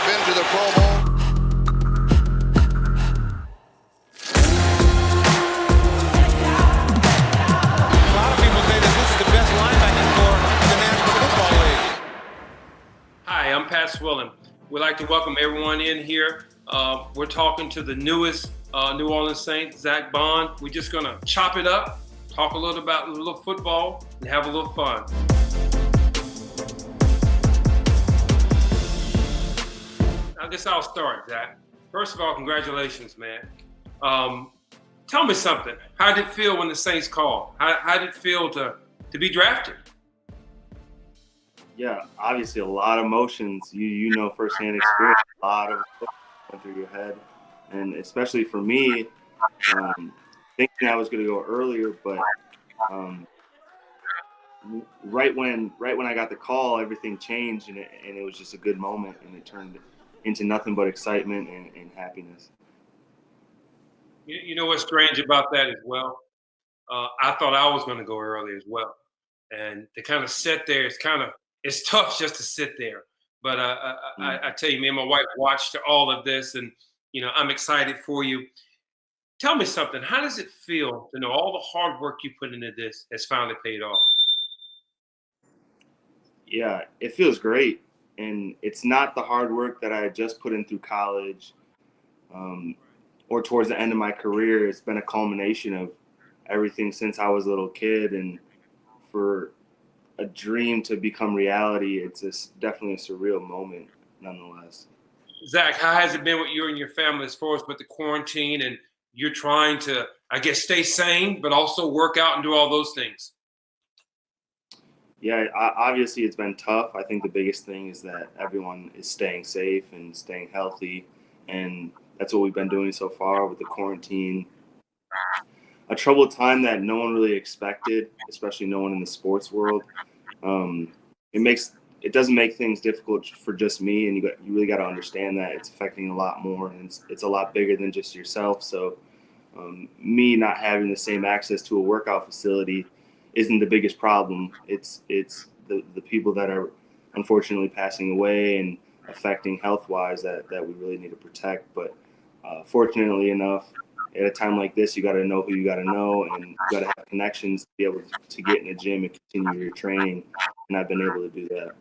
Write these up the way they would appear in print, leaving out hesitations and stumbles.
have been to the Pro Bowl. A lot of people say that this is the best linebacker for the National Football League. Hi, I'm Pat Swilling. We'd like to welcome everyone in here. We're talking to the newest New Orleans Saints, Zack Baun. We're just going to chop it up, talk a little football, and have a little fun. I guess I'll start, Zack. First of all, congratulations, man. Tell me something. How did it feel when the Saints called? How did it feel to be drafted? Yeah, obviously a lot of emotions. You know firsthand experience, a lot of going through your head, and especially for me, thinking I was going to go earlier, but right when I got the call, everything changed, and it was just a good moment, and it turned into nothing but excitement and happiness. You know what's strange about that as well? I thought I was going to go early as well, and to kind of sit there, it's tough just to sit there. But I tell you, me and my wife watched all of this, and I'm excited for you. Tell me something. How does it feel to know all the hard work you put into this has finally paid off? Yeah, it feels great, and it's not the hard work that I had just put in through college, or towards the end of my career. It's been a culmination of everything since I was a little kid, and for a dream to become reality, it's definitely a surreal moment nonetheless. Zack, how has it been with you and your family as far as with the quarantine, and you're trying to, I guess, stay sane, but also work out and do all those things? Yeah, obviously it's been tough. I think the biggest thing is that everyone is staying safe and staying healthy, and that's what we've been doing so far with the quarantine. A troubled time that no one really expected, especially no one in the sports world. It doesn't make things difficult for just me, and you really got to understand that it's affecting a lot more, and it's a lot bigger than just yourself. So me not having the same access to a workout facility isn't the biggest problem. It's the people that are unfortunately passing away and affecting health-wise that we really need to protect. But fortunately enough, at a time like this, you got to know who you got to know, and you got to have connections to be able to get in the gym and continue your training. And I've been able to do that.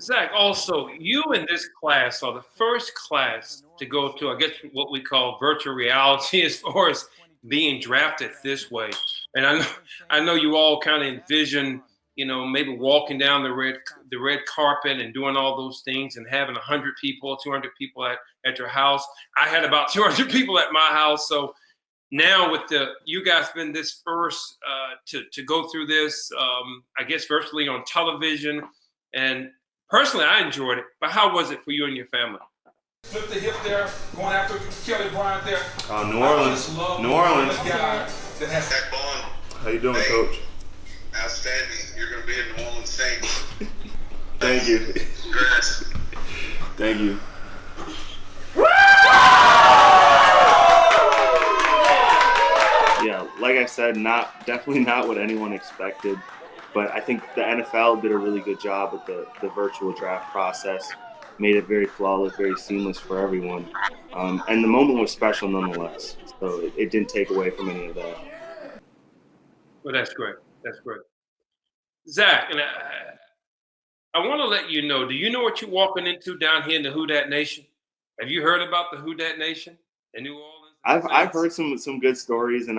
Zack, also, you in this class are the first class to go to, I guess, what we call virtual reality as far as being drafted this way. And I know you all kind of envision, maybe walking down the red carpet and doing all those things and having 100 people, 200 people at your house. I had about 200 people at my house. So now with you guys been this first to go through this, I guess virtually on television. And personally, I enjoyed it. But how was it for you and your family? Flip the hip there, going after Kelly Bryant there. New Orleans. New Orleans. Zack Baun. How you doing, Coach? Outstanding. You're going to be a New Orleans Saints. Thank you. Congrats. Thank you. Yeah, like I said, definitely not what anyone expected. But I think the NFL did a really good job with the virtual draft process, made it very flawless, very seamless for everyone. And the moment was special nonetheless. So it didn't take away from any of that. Well, that's great. That's great. Zack, and I want to let you know, do you know what you're walking into down here in the Dat Nation? Have you heard about the Dat Nation in New Orleans? I've heard some good stories, and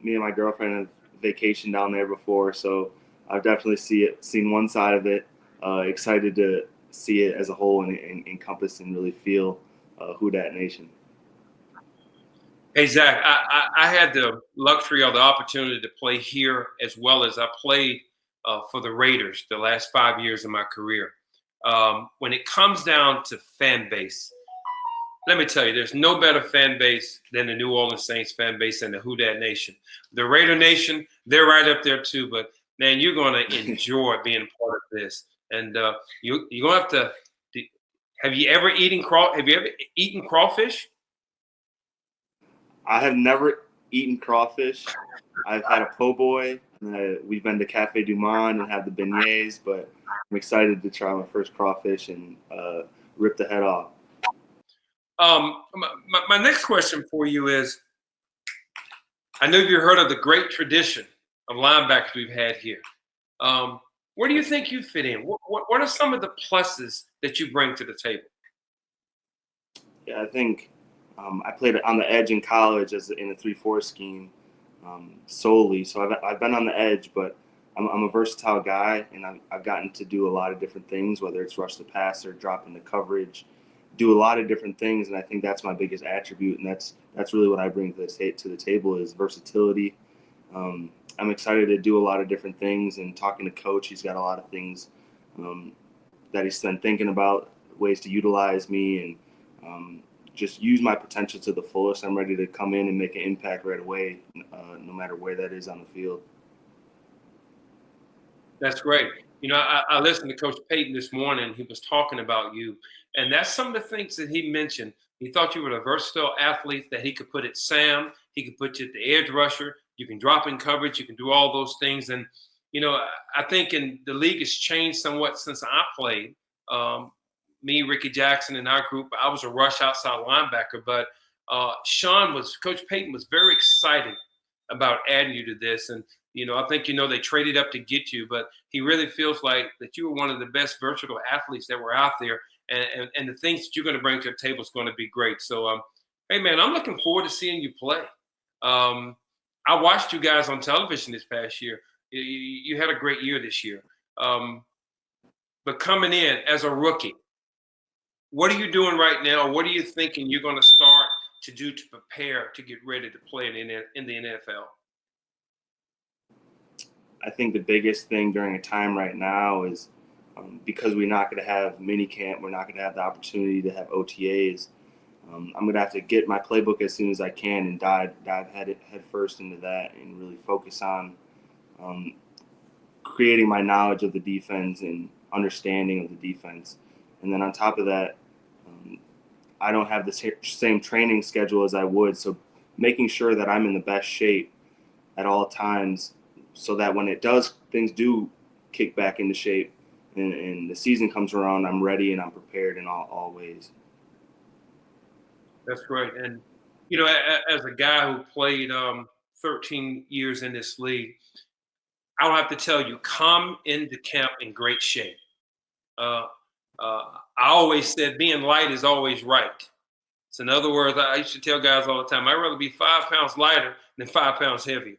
me and my girlfriend have vacationed down there before, so I've definitely seen one side of it. Excited to see it as a whole and encompass and really feel Dat Nation. Hey, Zack, I had the luxury or the opportunity to play here as well as I played for the Raiders the last 5 years of my career. When it comes down to fan base, let me tell you, there's no better fan base than the New Orleans Saints fan base and the Dat Nation. The Raider Nation, they're right up there too, but man, you're going to enjoy being part of this. And you're going to have to – have you ever eaten crawfish? I have never eaten crawfish. I've had a po' boy. We've been to Cafe Du Monde and have the beignets, but I'm excited to try my first crawfish and rip the head off. My next question for you is, I know you've heard of the great tradition of linebackers we've had here. Where do you think you fit in? What are some of the pluses that you bring to the table? Yeah, I think I played on the edge in college in a 3-4 scheme solely. So I've been on the edge, but I'm a versatile guy, and I've gotten to do a lot of different things, whether it's rush the passer, drop into coverage, do a lot of different things. And I think that's my biggest attribute, and that's really what I bring to the table is versatility. I'm excited to do a lot of different things, and talking to Coach, he's got a lot of things that he's been thinking about, ways to utilize me and just use my potential to the fullest. I'm ready to come in and make an impact right away, no matter where that is on the field. That's great. You know, I listened to Coach Payton this morning. He was talking about you, and that's some of the things that he mentioned. He thought you were a versatile athlete, that he could put at Sam, he could put you at the edge rusher, you can drop in coverage, you can do all those things. And, you know, I think the league has changed somewhat since I played. Me, Ricky Jackson, and our group, I was a rush outside linebacker, but Coach Payton was very excited about adding you to this. And, you know, I think, you know, they traded up to get you, but he really feels like that you were one of the best versatile athletes that were out there. And the things that you're going to bring to the table is going to be great. So, hey, man, I'm looking forward to seeing you play. I watched you guys on television this past year. You had a great year this year. But coming in as a rookie, what are you doing right now? What are you thinking you're going to start to do to prepare to get ready to play in the NFL? I think the biggest thing during a time right now is because we're not going to have mini camp, we're not going to have the opportunity to have OTAs. I'm going to have to get my playbook as soon as I can and dive head first into that and really focus on creating my knowledge of the defense and understanding of the defense. And then on top of that, I don't have the same training schedule as I would. So making sure that I'm in the best shape at all times so that when things do kick back into shape and the season comes around, I'm ready and I'm prepared in all ways. That's great. And, you know, as a guy who played 13 years in this league, I don't have to tell you, come into camp in great shape. I always said being light is always right. So in other words, I used to tell guys all the time, I'd rather be 5 pounds lighter than 5 pounds heavier,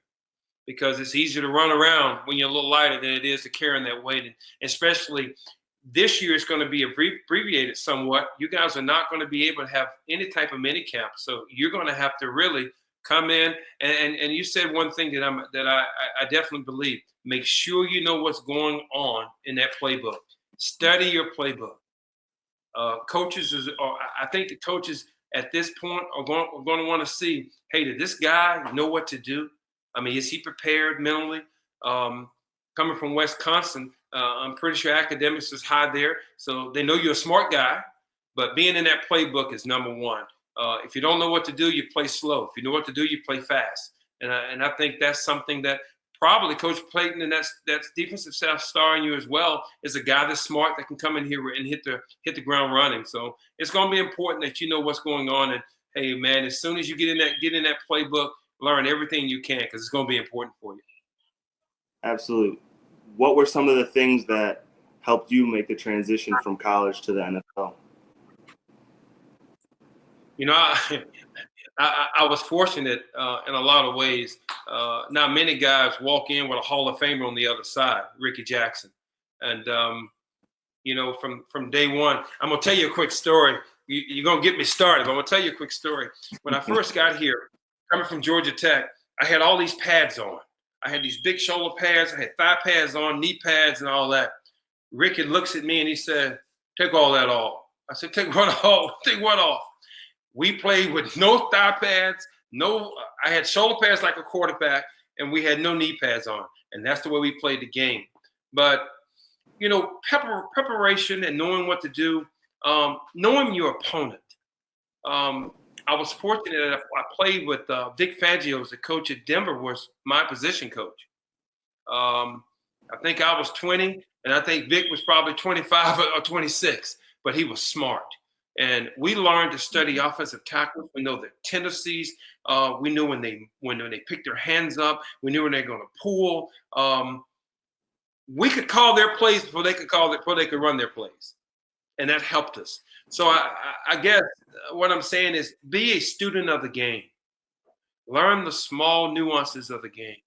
because it's easier to run around when you're a little lighter than it is to carrying that weight. And especially this year, it's going to be abbreviated somewhat. You guys are not going to be able to have any type of mini camp. So you're going to have to really come in. And you said one thing that I definitely believe. Make sure you know what's going on in that playbook. Study your playbook. I think the coaches at this point are going to want to see, hey, did this guy know what to do? I mean, is he prepared mentally? Coming from Wisconsin, I'm pretty sure academics is high there. So they know you're a smart guy, but being in that playbook is number one. If you don't know what to do, you play slow. If you know what to do, you play fast. And I think that's something that probably Coach Payton and that's defensive staff starring you as well is a guy that's smart that can come in here and hit the ground running. So it's going to be important that you know what's going on. And hey, man, as soon as you get in that playbook, learn everything you can, because it's going to be important for you. Absolutely. What were some of the things that helped you make the transition from college to the NFL? You know, I was fortunate in a lot of ways. Not many guys walk in with a Hall of Famer on the other side, Ricky Jackson. And, you know, from day one, I'm going to tell you a quick story. You're going to get me started, but I'm going to tell you a quick story. When I first got here, coming from Georgia Tech, I had all these pads on. I had these big shoulder pads. I had thigh pads on, knee pads, and all that. Ricky looks at me and he said, take all that off. I said, take what off? Take what off? We played with no thigh pads, I had shoulder pads like a quarterback, and we had no knee pads on. And that's the way we played the game. But, you know, preparation and knowing what to do, knowing your opponent. I was fortunate that I played with Vic Fangio, the coach at Denver, was my position coach. I think I was 20, and I think Vic was probably 25 or 26, but he was smart. And we learned to study offensive tackles. We know their tendencies. We knew when they pick their hands up. We knew when they're going to pull. We could call their plays before they could run their plays, and that helped us. So I guess what I'm saying is be a student of the game. Learn the small nuances of the game.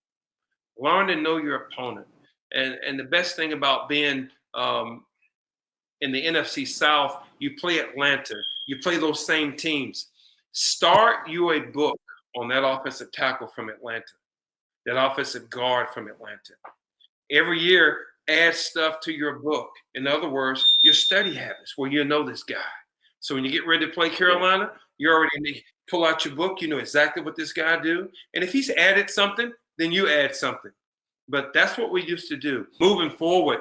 Learn to know your opponent. And the best thing about being in the NFC South, you play Atlanta. You play those same teams. Start you a book on that offensive tackle from Atlanta, that offensive guard from Atlanta. Every year, add stuff to your book. In other words, your study habits, where you know this guy. So when you get ready to play Carolina, you already pull out your book. You know exactly what this guy do. And if he's added something, then you add something. But that's what we used to do. Moving forward,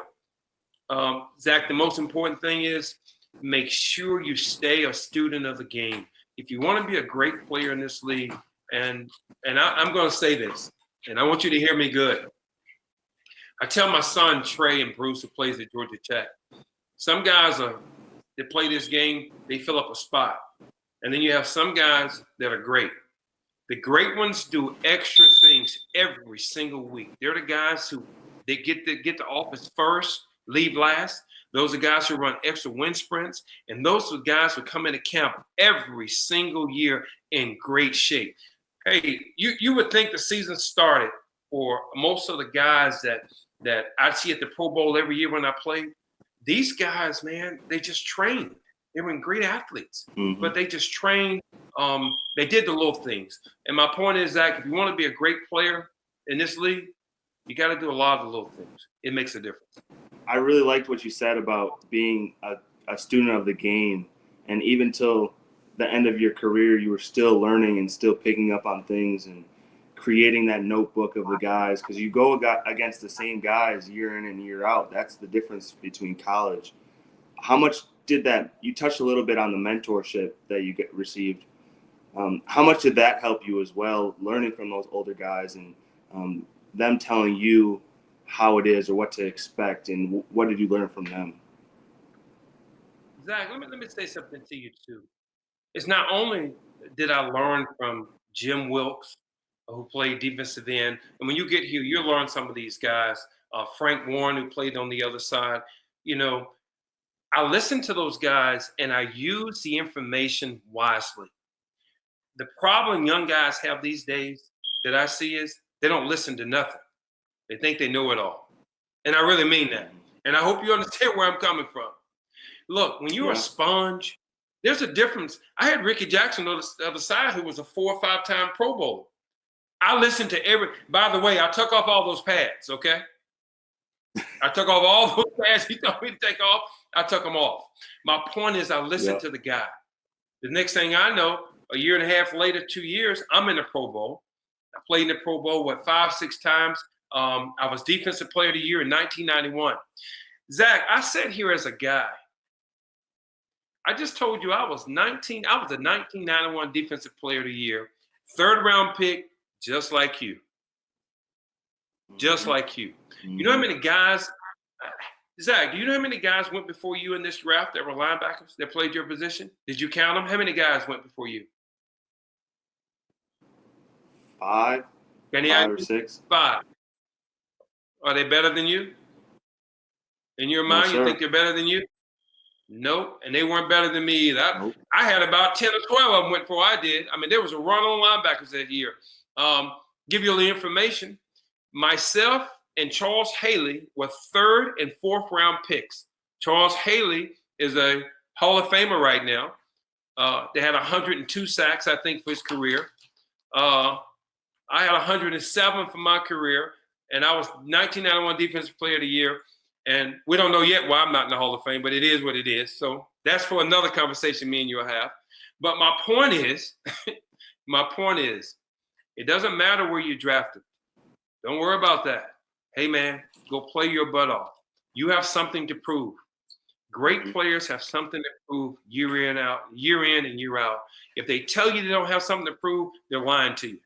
Zach, the most important thing is make sure you stay a student of the game. If you want to be a great player in this league, and I'm going to say this, and I want you to hear me good. I tell my son, Trey and Bruce, who plays at Georgia Tech, some guys that play this game, they fill up a spot. And then you have some guys that are great. The great ones do extra things every single week. They're the guys who they get the offense first, leave last. Those are guys who run extra wind sprints. And those are guys who come into camp every single year in great shape. Hey, you would think the season started for most of the guys that I see at the Pro Bowl every year when I play. These guys, man, they just trained. They were great athletes, but they just trained. They did the little things. And my point is, Zach, if you want to be a great player in this league, you got to do a lot of the little things. It makes a difference. I really liked what you said about being a student of the game. And even till the end of your career, you were still learning and still picking up on things and creating that notebook of the guys, because you go against the same guys year in and year out. That's the difference between college. How much did that, you touched a little bit on the mentorship that you received. How much did that help you as well, learning from those older guys and them telling you how it is or what to expect, and what did you learn from them? Zach, let me say something to you too. It's not only did I learn from Jim Wilkes, who played defensive end, and when you get here, you'll learn some of these guys. Frank Warren, who played on the other side. You know, I listen to those guys and I use the information wisely. The problem young guys have these days that I see is they don't listen to nothing. They think they know it all. And I really mean that. And I hope you understand where I'm coming from. Look, when you're a sponge, there's a difference. I had Ricky Jackson on the other side, who was a 4 or 5 time Pro Bowler. I listened to by the way, I took off all those pads, okay? I took off all those pads he told me to take off. I took them off. My point is I listened to the guy. The next thing I know, a year and a half later, 2 years, I'm in the Pro Bowl. I played in the Pro Bowl, 5, 6 times. I was Defensive Player of the Year in 1991. Zach, I sat here as a guy. I just told you I was a 1991 Defensive Player of the Year, 3rd round pick, just like you. Just like you. You know how many guys, Zach, do you know how many guys went before you in this draft that were linebackers that played your position? Did you count them? How many guys went before you? 5 or 6. 5. Are they better than you? In your mind, you think they're better than you? Nope. And they weren't better than me either. I had about 10 or 12 of them went before I did. I mean, there was a run on linebackers that year. Give you all the information. Myself and Charles Haley were 3rd and 4th round picks. Charles Haley is a Hall of Famer right now. They had 102 sacks, I think, for his career. I had 107 for my career, and I was 1991 Defensive Player of the Year. And we don't know yet why I'm not in the Hall of Fame, but it is what it is. So that's for another conversation me and you will have. But my point is, it doesn't matter where you drafted. Don't worry about that. Hey, man, go play your butt off. You have something to prove. Great players have something to prove year in and year out. If they tell you they don't have something to prove, they're lying to you.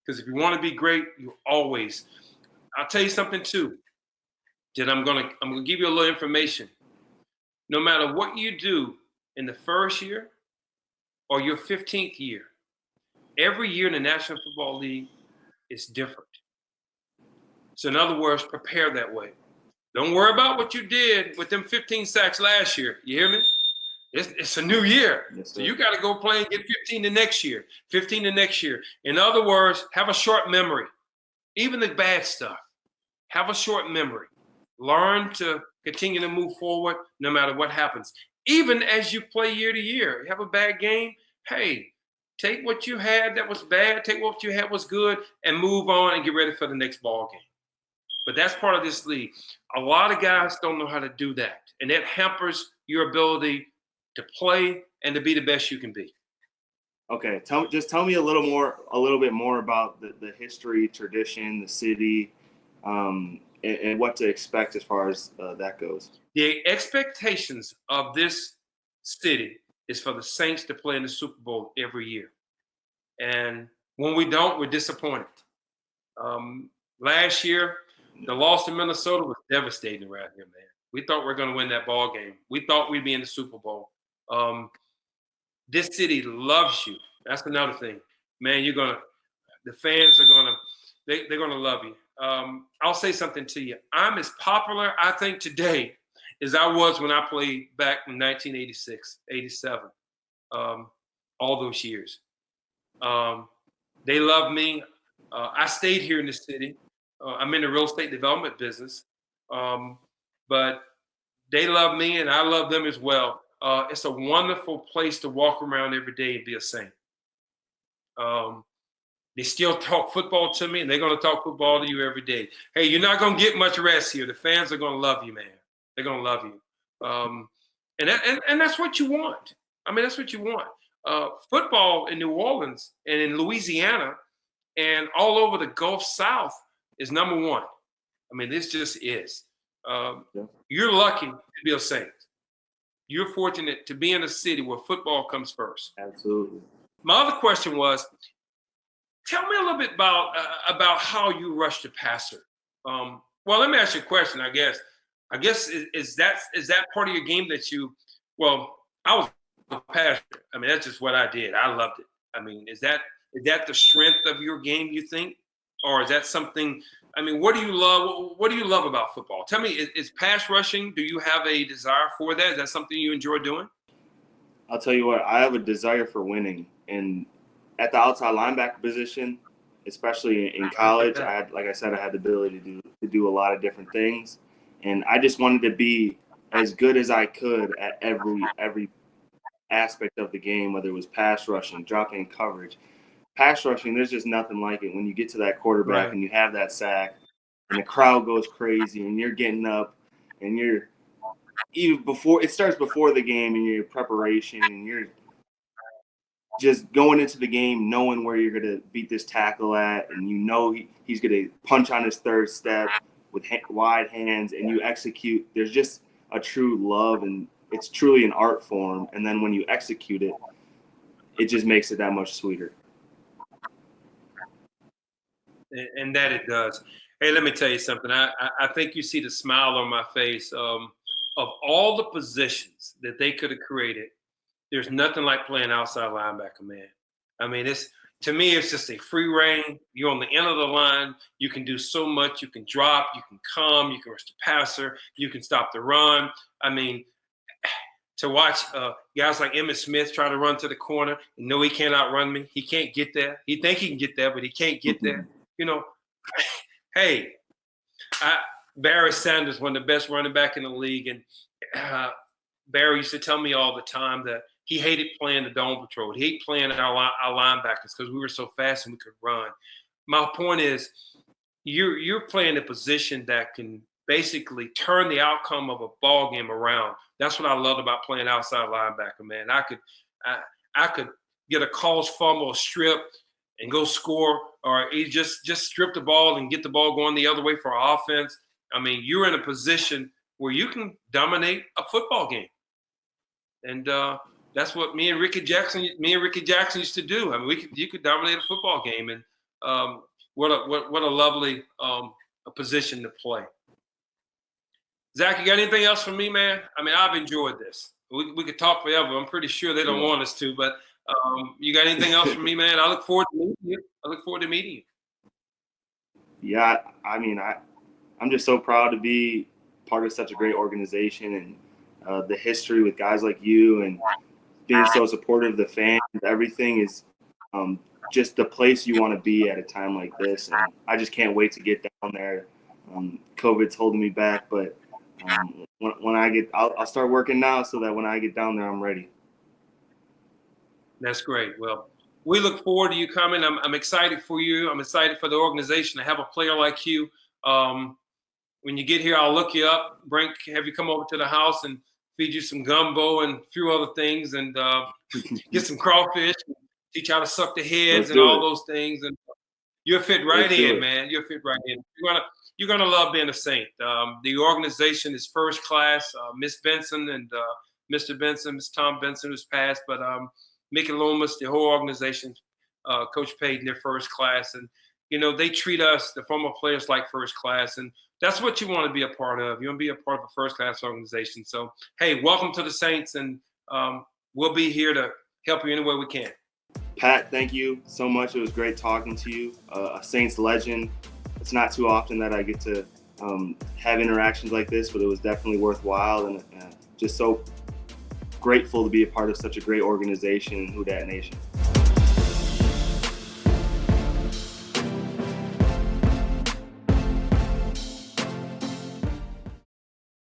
Because if you want to be great, you always I'll tell you something too. That I'm gonna give you a little information. No matter what you do in the first year or your 15th year, every year in the National Football League is different. So in other words, prepare that way. Don't worry about what you did with them 15 sacks last year. You hear me? It's a new year. Yes, So you got to go play and get 15 the next year, 15 the next year. In other words, have a short memory. Even the bad stuff. Have a short memory. Learn to continue to move forward no matter what happens. Even as you play year to year. You have a bad game, hey, take what you had that was bad, take what you had was good, and move on and get ready for the next ball game. But that's part of this league. A lot of guys don't know how to do that. And that hampers your ability to play and to be the best you can be. Okay, tell me a little bit more about the history, tradition, the city, and what to expect as far as that goes. The expectations of this city is for the Saints to play in the Super Bowl every year. And when we don't, we're disappointed. Last year, the loss to Minnesota was devastating around here, man. We thought we were going to win that ball game. We thought we'd be in the Super Bowl. This city loves you. That's another thing. Man, the fans are going to, they're going to love you. I'll say something to you. I'm as popular, I think, today as I was when I played back in 1986, 87, all those years. They love me. I stayed here in the city. I'm in the real estate development business. But they love me and I love them as well. It's a wonderful place to walk around every day and be a Saint. They still talk football to me, and they're going to talk football to you every day. Hey, you're not going to get much rest here. The fans are going to love you, man. They're going to love you. And that's what you want. I mean, that's what you want. Football in New Orleans and in Louisiana and all over the Gulf South is number one. I mean, this just is. You're lucky to be a Saint. You're fortunate to be in a city where football comes first. Absolutely. My other question was, tell me a little bit about how you rush the passer. Well, let me ask you a question. I guess is that part of your game that you? Well, I was a passer. I mean, that's just what I did. I loved it. I mean, is that the strength of your game? You think, or is that something? I mean, what do you love? What do you love about football? Tell me, is pass rushing? Do you have a desire for that? Is that something you enjoy doing? I'll tell you what. I have a desire for winning, and at the outside linebacker position, especially in college, I had the ability to do a lot of different things, and I just wanted to be as good as I could at every aspect of the game, whether it was pass rushing, dropping coverage. Pass rushing, there's just nothing like it when you get to that quarterback and you have that sack and the crowd goes crazy and you're getting up and you're even before it starts before the game and your preparation and you're just going into the game knowing where you're going to beat this tackle at and you know he's going to punch on his third step with wide hands and you execute. There's just a true love and it's truly an art form. And then when you execute it, it just makes it that much sweeter. And that it does. Hey, let me tell you something. I think you see the smile on my face. Of all the positions that they could have created, there's nothing like playing outside linebacker, man. I mean, to me, it's just a free reign. You're on the end of the line. You can do so much. You can drop. You can come. You can rush the passer. You can stop the run. I mean, to watch guys like Emmitt Smith try to run to the corner and know he can't outrun me. He can't get there. He think he can get there, but he can't get there. You know, hey, Barry Sanders, one of the best running back in the league, and Barry used to tell me all the time that he hated playing the dome patrol. He hated playing our linebackers because we were so fast and we could run. My point is, you're playing a position that can basically turn the outcome of a ball game around. That's what I love about playing outside linebacker, man. I could get a cause fumble, a strip, and go score, or he just strip the ball and get the ball going the other way for offense. I mean, you're in a position where you can dominate a football game, and that's what me and Ricky Jackson used to do. I mean, you could dominate a football game, and what a lovely a position to play. Zach, you got anything else for me, man? I mean, I've enjoyed this. We could talk forever. I'm pretty sure they don't want us to, but you got anything else for me, man? I look forward to meeting you. Yeah, I mean, I'm just so proud to be part of such a great organization, and the history with guys like you and being so supportive of the fans. Everything is just the place you want to be at a time like this. And I just can't wait to get down there. COVID's holding me back, but when I get, I'll start working now so that when I get down there, I'm ready. That's great. Well, we look forward to you coming. I'm excited for you. I'm excited for the organization to have a player like you. When you get here, I'll look you up, have you come over to the house and feed you some gumbo and a few other things, and get some crawfish, and teach you how to suck the heads and all those things. And you'll fit right in, man. You'll fit right in. You're gonna love being a Saint. The organization is first class. Miss Benson and Mr. Benson, Miss Tom Benson, who's passed, but Mickey Loomis, the whole organization, Coach Payton, they're first class, and they treat us, the former players, like first class, and that's what you want to be a part of. You want to be a part of a first class organization. So, hey, welcome to the Saints, and we'll be here to help you any way we can. Pat, thank you so much. It was great talking to you. A Saints legend. It's not too often that I get to have interactions like this, but it was definitely worthwhile, and just so grateful to be a part of such a great organization, Dat Nation.